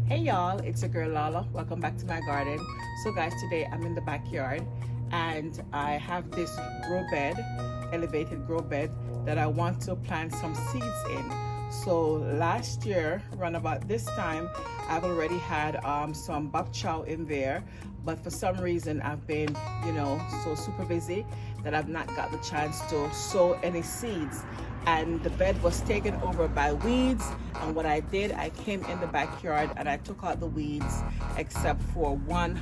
Hey y'all, it's your girl Lala. Welcome back to my garden. So guys, today I'm in the backyard and I have this grow bed, elevated grow bed, that I want to plant some seeds in. So last year, around about this time, I've already had some bok choy in there, but for some reason I've been, so super busy that I've not got the chance to sow any seeds. And the bed was taken over by weeds, and what I did, I came in the backyard and I took out the weeds except for one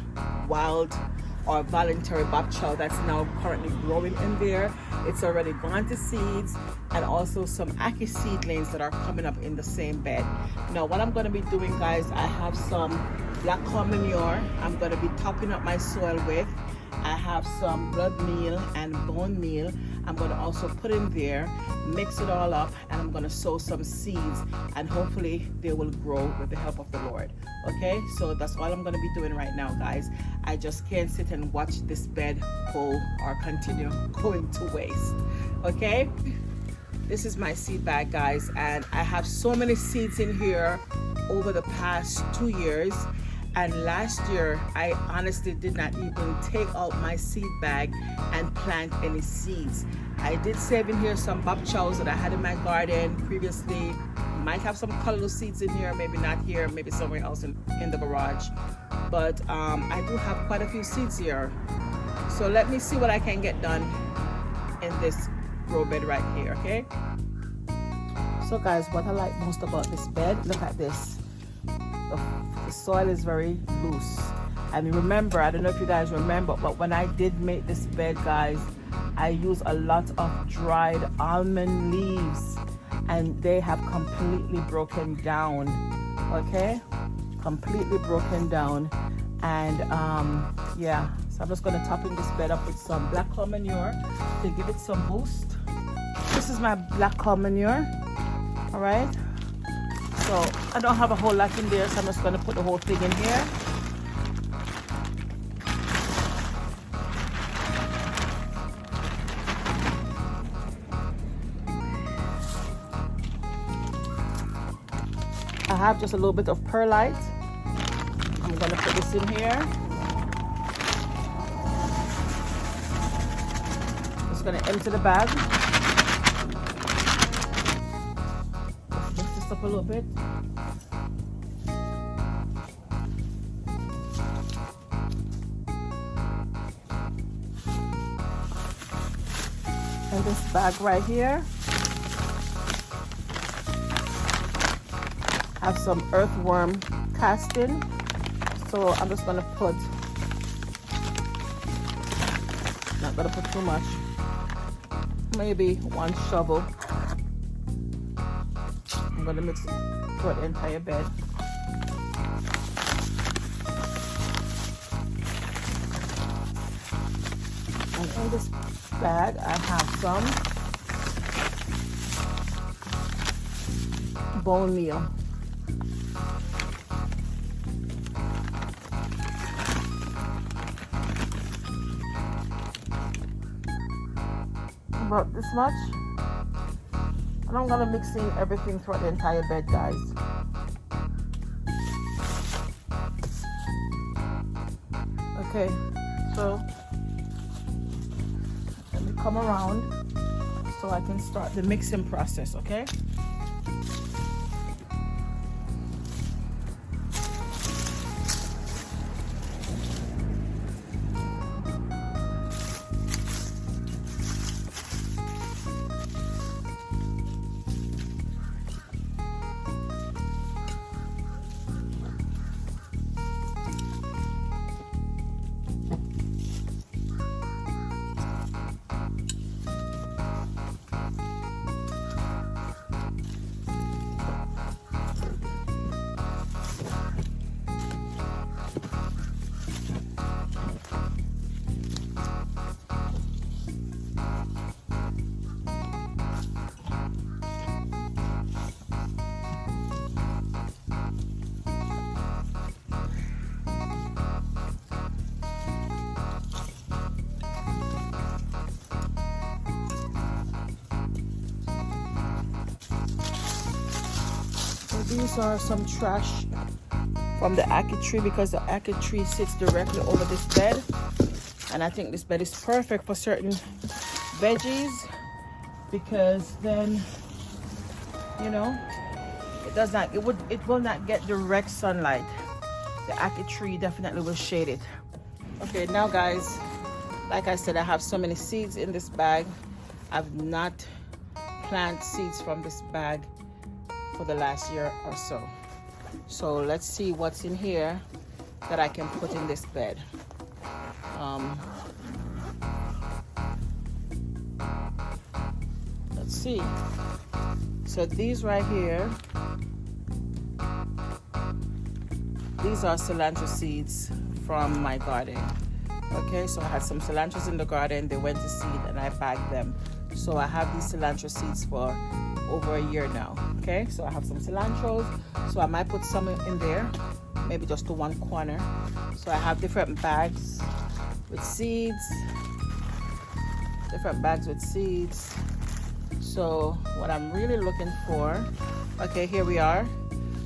wild or voluntary bok choy that's now currently growing in there. It's already gone to seeds, and also some ackee seedlings that are coming up in the same bed. Now what I'm going to be doing, guys, I have some black corn manure I'm going to be topping up my soil with. I have some blood meal and bone meal I'm going to also put in there, mix it all up, and I'm going to sow some seeds, and hopefully they will grow with the help of the Lord. Okay, so that's all I'm going to be doing right now, guys. I just can't sit and watch this bed go or continue going to waste. Okay, this is my seed bag, guys, and I have so many seeds in here over the past 2 years. And last year, I honestly did not even take out my seed bag and plant any seeds. I did save in here some bok choys that I had in my garden previously. Might have some colorful seeds in here, maybe not here, maybe somewhere else in the garage. But I do have quite a few seeds here. So let me see what I can get done in this grow bed right here, okay? So guys, what I like most about this bed, look at this. The soil is very loose, and remember, I don't know if you guys remember, but when I did make this bed, guys, I used a lot of dried almond leaves and they have completely broken down. Okay, completely broken down. And yeah, so I'm just going to top in this bed up with some black corn manure to give it some boost. This is my black corn manure. All right, so I don't have a whole lot in there, so I'm just going to put the whole thing in here. I have just a little bit of perlite. I'm going to put this in here. Just going to empty the bag. Mix this up a little bit. And this bag right here have some earthworm casting, so I'm just going to put, not going to put too much, maybe 1 shovel. I'm going to mix it for the entire bed. And in this bag I have some bone meal. About this much, and I'm gonna mix in everything throughout the entire bed, guys. Okay, so let me come around so I can start the mixing process. Okay. These are some trash from the ackee tree, because the ackee tree sits directly over this bed, and I think this bed is perfect for certain veggies, because then, you know, it will not get direct sunlight. The ackee tree definitely will shade it. Okay, now guys, like I said, I have so many seeds in this bag. I've not planted seeds from this bag for the last year or so. So let's see what's in here that I can put in this bed. Let's see. So these right here, these are cilantro seeds from my garden. Okay, so I had some cilantros in the garden. They went to seed and I bagged them. So I have these cilantro seeds for over a year now. Okay, so I have some cilantros. So I might put some in there, maybe just to one corner. So I have different bags with seeds. Different bags with seeds. So what I'm really looking for, okay, here we are.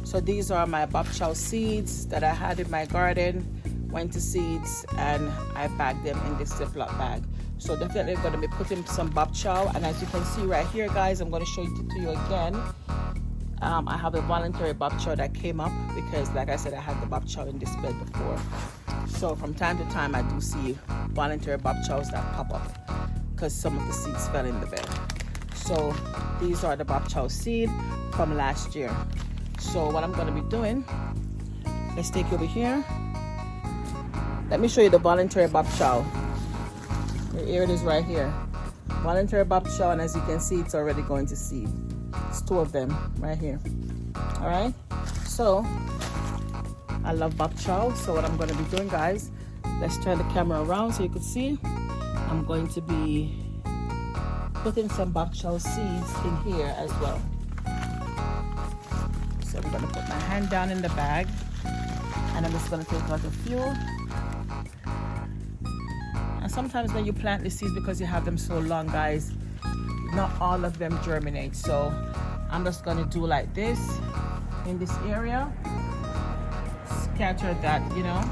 So these are my Bok Choy seeds that I had in my garden, went to seeds, and I bagged them in this Ziploc bag. So definitely going to be putting some Bok Choy, and as you can see right here, guys, I'm going to show it to you again. I have a voluntary Bok Choy that came up because, like I said, I had the Bok Choy in this bed before. So from time to time, I do see voluntary Bok Choys that pop up because some of the seeds fell in the bed. So these are the Bok Choy seed from last year. So what I'm going to be doing, let's take you over here. Let me show you the voluntary Bok Choy. Here it is right here. Voluntary Bok Choy, and as you can see, it's already going to seed. It's 2 of them right here. All right. So I love Bok Choy. So what I'm going to be doing, guys, let's turn the camera around so you can see. I'm going to be putting some Bok Choy seeds in here as well. So I'm going to put my hand down in the bag, and I'm just going to take out a few. And sometimes when you plant the seeds, because you have them so long, guys, not all of them germinate. So I'm just going to do like this in this area, scatter that, you know,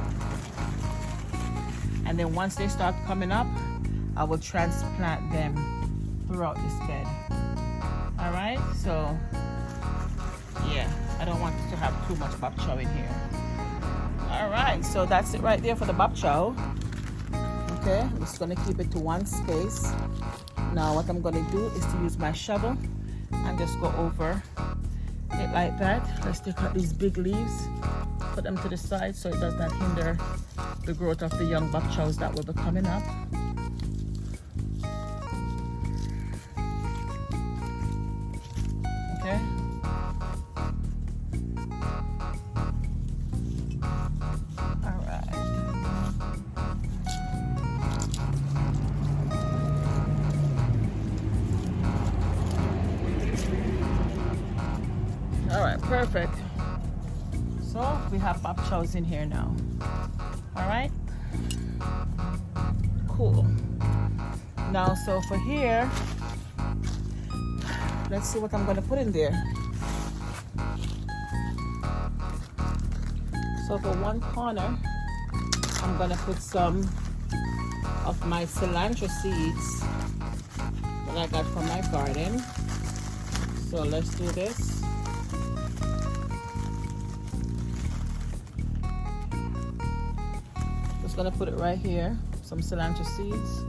and then once they start coming up, I will transplant them throughout this bed. All right, so yeah, I don't want to have too much Bok Choy in here. All right, so that's it right there for the Bok Choy. Okay, I'm just going to keep it to one space. Now what I'm going to do is to use my shovel and just go over it like that. Let's take out these big leaves, put them to the side so it does not hinder the growth of the young Bok Choys that will be coming up. Okay. All right, perfect. So we have Bok Choys in here now. All right, cool. Now, so for here, let's see what I'm going to put in there. So for one corner, I'm going to put some of my cilantro seeds that I got from my garden. So let's do this. Just gonna put it right here, some cilantro seeds,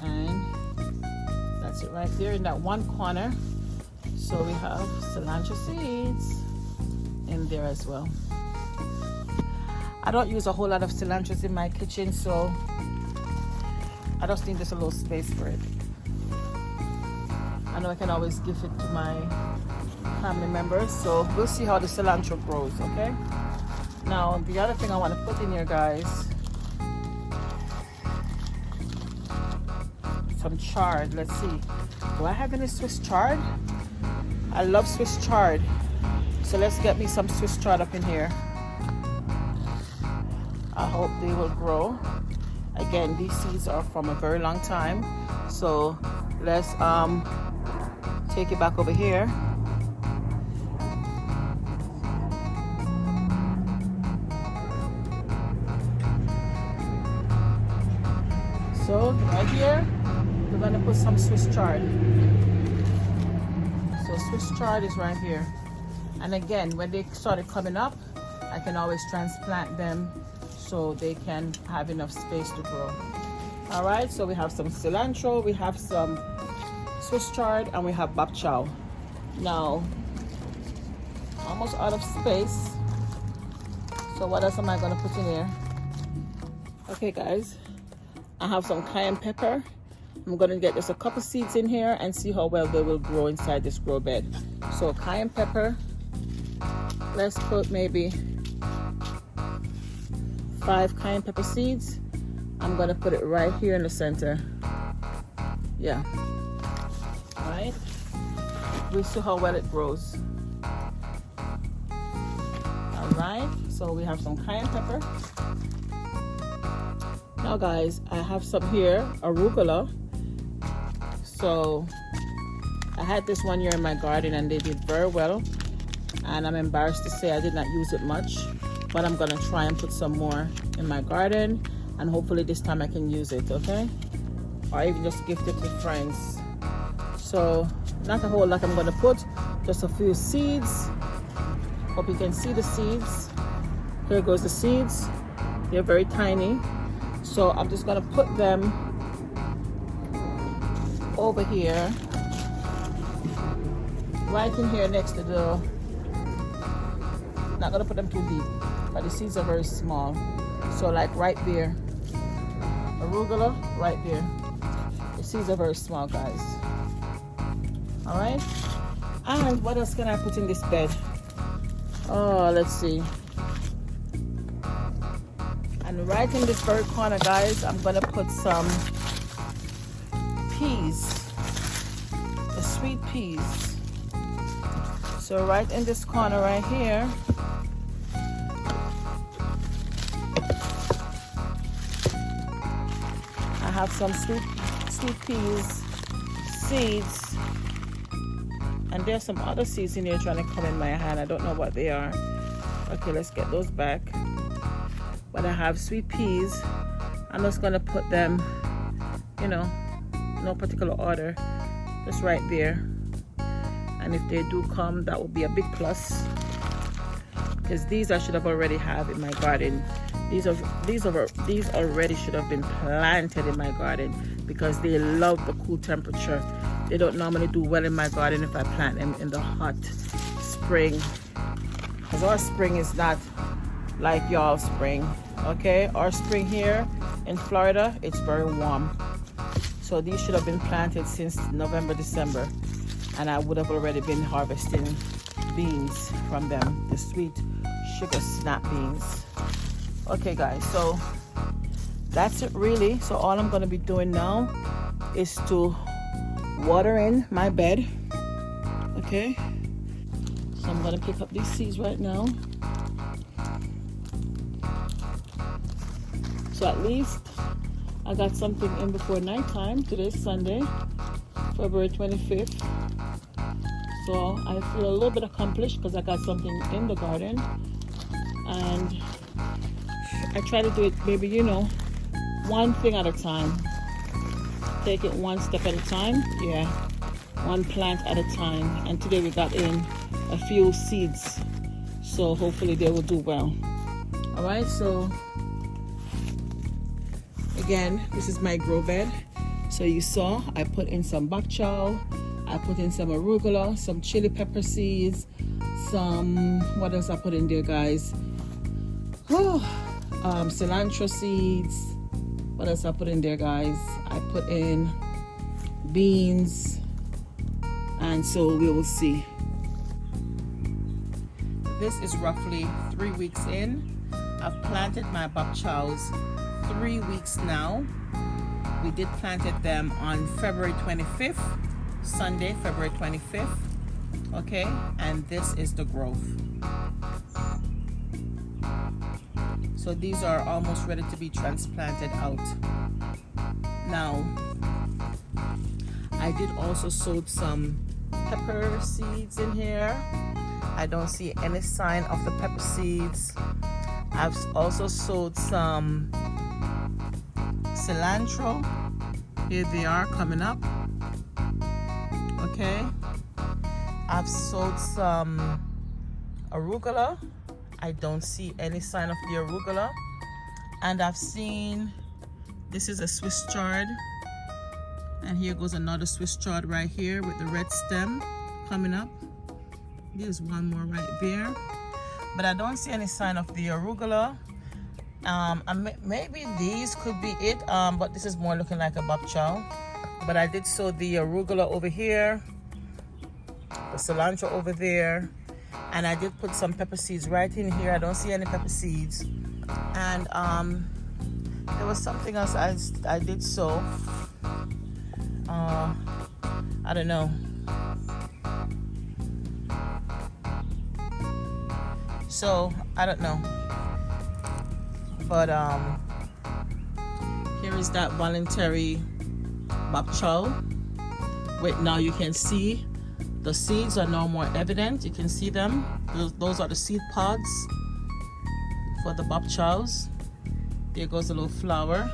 and that's it right there in that one corner. So we have cilantro seeds in there as well. I don't use a whole lot of cilantros in my kitchen, so I just need just a little space for it. I know I can always give it to my family members, so we'll see how the cilantro grows, okay? Now, the other thing I want to put in here, guys, some chard. Let's see. Do I have any Swiss chard? I love Swiss chard. So let's get me some Swiss chard up in here. I hope they will grow. Again, these seeds are from a very long time. So let's take it back over here. So right here, we're gonna put some Swiss chard. So Swiss chard is right here. And again, when they started coming up, I can always transplant them so they can have enough space to grow. All right, so we have some cilantro, we have some Swiss chard, and we have bok choy. Now, almost out of space. So what else am I gonna put in here? Okay guys, I have some cayenne pepper. I'm gonna get just a couple seeds in here and see how well they will grow inside this grow bed. So cayenne pepper, let's put maybe 5 cayenne pepper seeds. I'm gonna put it right here in the center. Yeah. All right. We'll see how well it grows. All right. So we have some cayenne pepper. Now, guys, I have some here arugula. So I had this one year in my garden and they did very well. And I'm embarrassed to say I did not use it much, but I'm gonna try and put some more in my garden, and hopefully this time I can use it, okay? Or even just gift it to friends. So not a whole lot I'm gonna put, just a few seeds. Hope you can see the seeds. Here goes the seeds. They're very tiny. So I'm just gonna put them over here, right in here next to the, not gonna put them too deep, but the seeds are very small. So like right there, arugula, right there. The seeds are very small, guys. All right. And what else can I put in this bed? Oh, let's see. And right in this very corner, guys, I'm gonna put some peas, the sweet peas. So right in this corner right here, I have some sweet peas seeds, and there's some other seeds in here trying to come in my hand. I don't know what they are. Okay, let's get those back. But I have sweet peas. I'm just gonna put them, you know, no particular order, just right there. And if they do come, that would be a big plus, because these I should have already have in my garden. These already should have been planted in my garden, because they love the cool temperature. They don't normally do well in my garden if I plant them in the hot spring, because our spring is not like y'all spring. Okay, our spring here in Florida, it's very warm. So these should have been planted since November, December, and I would have already been harvesting beans from them, the sweet sugar snap beans. Okay guys, so that's it really. So all I'm gonna be doing now is to water in my bed. Okay, so I'm gonna pick up these seeds right now. So at least I got something in before nighttime. Today's Sunday, February 25th. So I feel a little bit accomplished because I got something in the garden. And I try to do it maybe, you know, one thing at a time. Take it one step at a time. Yeah, one plant at a time. And today we got in a few seeds. So hopefully they will do well. All right, so again, this is my grow bed. So you saw I put in some bok choy, I put in some arugula, some chili pepper seeds, some, what else I put in there, guys? Cilantro seeds. What else I put in there, guys? I put in beans, and so we will see. This is roughly 3 weeks in. I've planted my bok choys 3 weeks now. We did planted them on February 25th, Sunday, February 25th. Okay, and this is the growth. So these are almost ready to be transplanted out. Now, I did also sowed some pepper seeds in here. I don't see any sign of the pepper seeds. I've also sowed some cilantro. Here they are coming up. Okay, I've sowed some arugula. I don't see any sign of the arugula. And I've seen, this is a Swiss chard, and here goes another Swiss chard right here with the red stem coming up. There's one more right there, but I don't see any sign of the arugula. Maybe these could be it, but this is more looking like a bok choy. But I did sow the arugula over here, the cilantro over there, and I did put some pepper seeds right in here. I don't see any pepper seeds. And there was something else I did sow. I don't know. So I don't know. But here is that voluntary bok choy. Wait, now you can see the seeds are now more evident. You can see them. Those are the seed pods for the bok choys. There goes a little flower.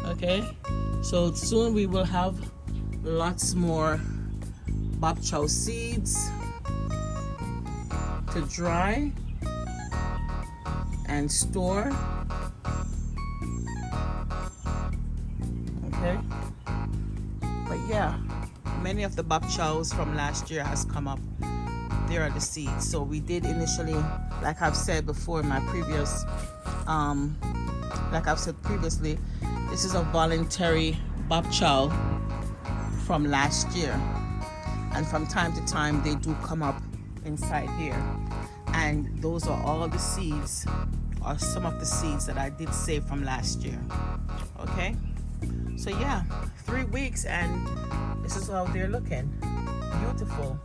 Okay, so soon we will have lots more bok choy seeds to dry and store. Okay, but yeah, many of the bok choys from last year has come up. There are the seeds. So we did initially, like I've said before in my previous like I've said previously, this is a voluntary bok choy from last year, and from time to time they do come up inside here, and those are all the seeds, or some of the seeds that I did save from last year. Okay, so yeah, 3 weeks and this is how they're looking. Beautiful.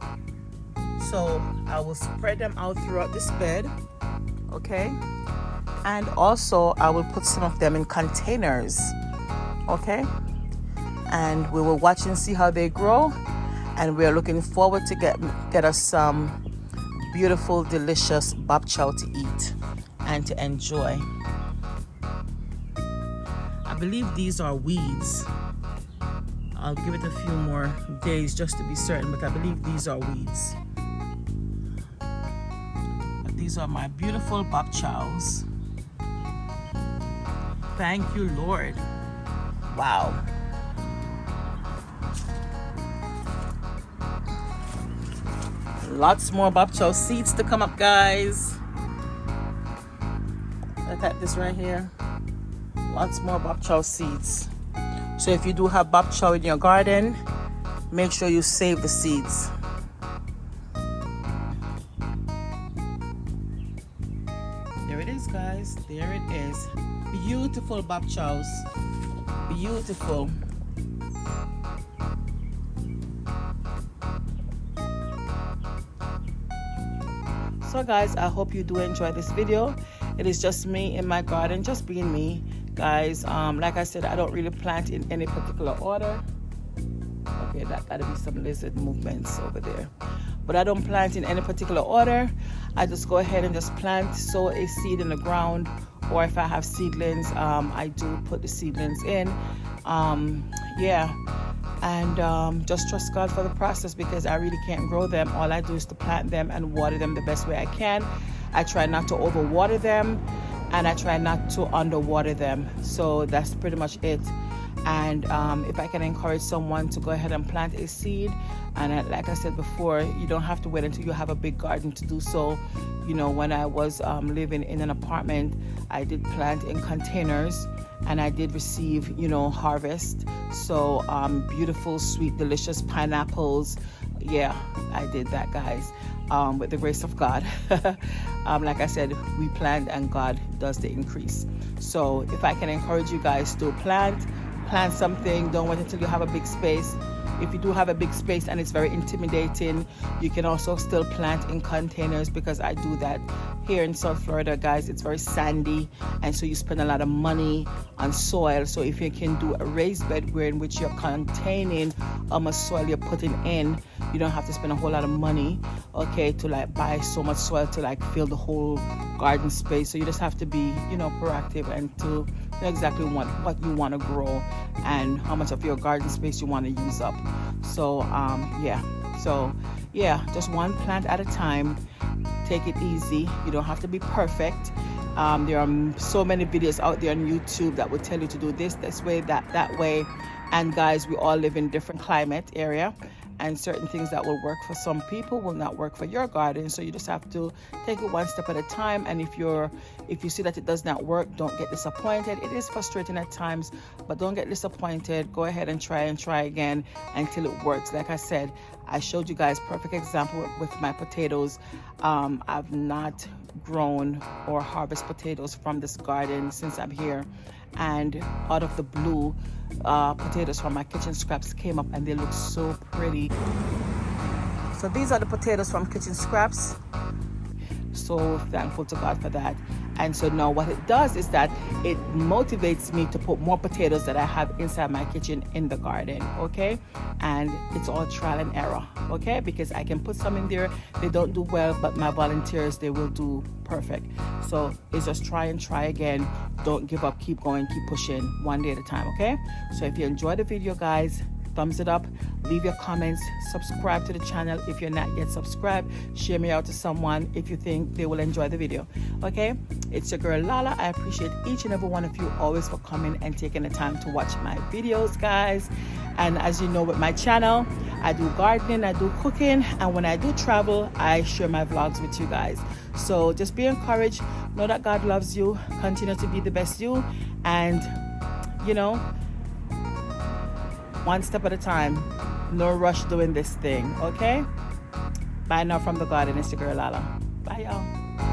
So I will spread them out throughout this bed. Okay, and also I will put some of them in containers. Okay, and we will watch and see how they grow, and we're looking forward to get us some beautiful, delicious bok choy to eat and to enjoy. I believe these are weeds. I'll give it a few more days just to be certain, but I believe these are weeds. But these are my beautiful bok choys. Thank you, Lord. Wow. Lots more bok choy seeds to come up, guys. Look at this right here. Lots more bok choy seeds. So if you do have bok choy in your garden, make sure you save the seeds. There it is, guys. There it is. Beautiful bok choys. Beautiful. So guys, I hope you do enjoy this video. It is just me in my garden, just being me, guys. Like I said, I don't really plant in any particular order. Okay, that gotta be some lizard movements over there. But I don't plant in any particular order. I just go ahead and just plant, sow a seed in the ground, or if I have seedlings, I do put the seedlings in. Yeah, and just trust God for the process, because I really can't grow them. All I do is to plant them and water them the best way I can. I try not to overwater them, and I try not to underwater them. So that's pretty much it. And if I can encourage someone to go ahead and plant a seed, and like I said before, you don't have to wait until you have a big garden to do so. You know, when I was living in an apartment, I did plant in containers, and I did receive, you know, harvest. So beautiful, sweet, delicious pineapples. Yeah, I did that, guys, with the grace of God. Like I said, we plant and God does the increase. So if I can encourage you guys to plant something, don't wait until you have a big space. If you do have a big space and it's very intimidating, you can also still plant in containers, because I do that here in South Florida, guys. It's very sandy, and so you spend a lot of money on soil. So if you can do a raised bed where in which you're containing how much soil you're putting in, you don't have to spend a whole lot of money, okay, to like buy so much soil to like fill the whole garden space. So you just have to be, you know, proactive and to know exactly what you want to grow and how much of your garden space you want to use up. So yeah, just one plant at a time. Take it easy. You don't have to be perfect. There are so many videos out there on YouTube that will tell you to do this way, that way. And guys, we all live in different climate area, and certain things that will work for some people will not work for your garden. So you just have to take it one step at a time. And if you see that it does not work, don't get disappointed. It is frustrating at times, but don't get disappointed. Go ahead and try again until it works. Like I said, I showed you guys perfect example with my potatoes. I've not grown or harvest potatoes from this garden since I'm here, and out of the blue, potatoes from my kitchen scraps came up and they look so pretty. So these are the potatoes from kitchen scraps. So thankful to God for that. And so now what it does is that it motivates me to put more potatoes that I have inside my kitchen in the garden, okay? And it's all trial and error, okay? Because I can put some in there, they don't do well, but my volunteers, they will do perfect. So it's just try and try again. Don't give up, keep going, keep pushing, one day at a time, okay? So if you enjoyed the video, guys, thumbs it up, leave your comments, subscribe to the channel if you're not yet subscribed, share me out to someone if you think they will enjoy the video, okay? It's your girl Lala. I appreciate each and every one of you always for coming and taking the time to watch my videos, guys. And as you know, with my channel, I do gardening, I do cooking, and when I do travel, I share my vlogs with you guys. So just be encouraged, know that God loves you, continue to be the best you, and you know, one step at a time, no rush doing this thing, okay? Bye now from the garden. It's your girl Lala. Bye, y'all.